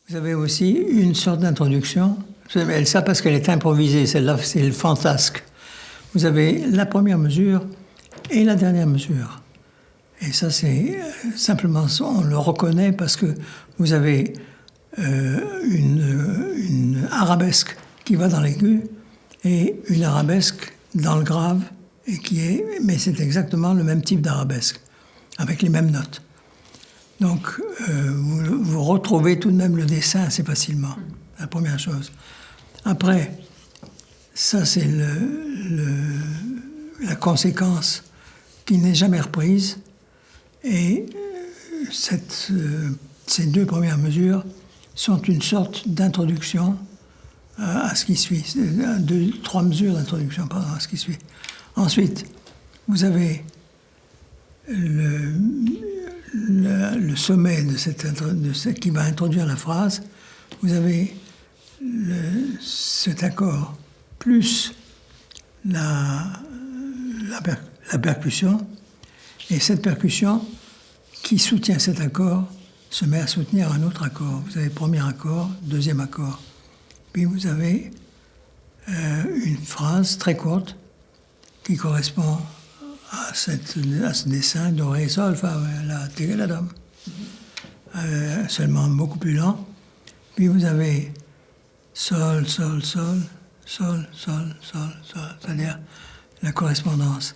Vous avez aussi une sorte d'introduction. Ça parce qu'elle est improvisée, celle-là c'est le fantasque. Vous avez la première mesure et la dernière mesure. Et ça c'est simplement, on le reconnaît parce que vous avez une arabesque qui va dans l'aigu et une arabesque dans le grave, mais c'est exactement le même type d'arabesque, avec les mêmes notes. Donc, vous retrouvez tout de même le dessin assez facilement, la première chose. Après, ça c'est la conséquence qui n'est jamais reprise. Et ces deux premières mesures sont une sorte d'introduction à ce qui suit. Trois mesures d'introduction, pardon, à ce qui suit. Ensuite, vous avez le sommet de ce qui va introduire la phrase. Vous avez cet accord plus la percussion. Et cette percussion qui soutient cet accord se met à soutenir un autre accord. Vous avez premier accord, deuxième accord. Puis vous avez une phrase très courte qui correspond à ce dessin do, ré, sol, fa, la, ti, la, dom. Seulement beaucoup plus lent. Puis vous avez sol, sol, sol, sol, sol, sol, sol, c'est-à-dire la correspondance.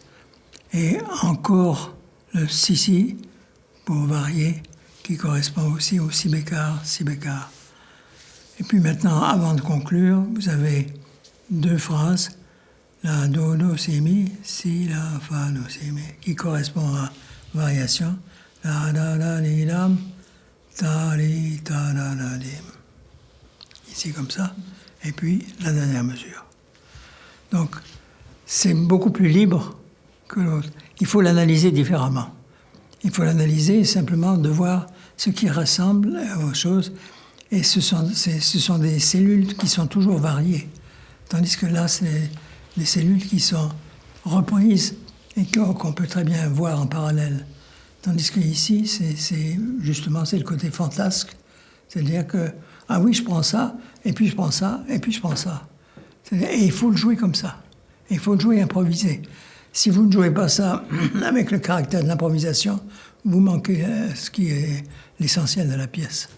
Et encore le si pour varier, qui correspond aussi au si bécard, si bécard. Et puis maintenant, avant de conclure, vous avez deux phrases, la do, do, si, mi, si, la, fa, do, si, mi, qui correspond à variation, la, da, da, li, lam, ta, li, ta, da, da, dim. Ici comme ça, et puis la dernière mesure. Donc, c'est beaucoup plus libre que l'autre. Il faut l'analyser différemment. Il faut l'analyser simplement de voir ce qui ressemble aux choses. Et ce sont des cellules qui sont toujours variées. Tandis que là, c'est des cellules qui sont reprises et qu'on peut très bien voir en parallèle. Tandis que ici, c'est le côté fantasque. C'est-à-dire que, ah oui, je prends ça, et puis je prends ça, et puis je prends ça. Et il faut le jouer comme ça. Il faut le jouer improvisé. Si vous ne jouez pas ça avec le caractère de l'improvisation, vous manquez ce qui est l'essentiel de la pièce.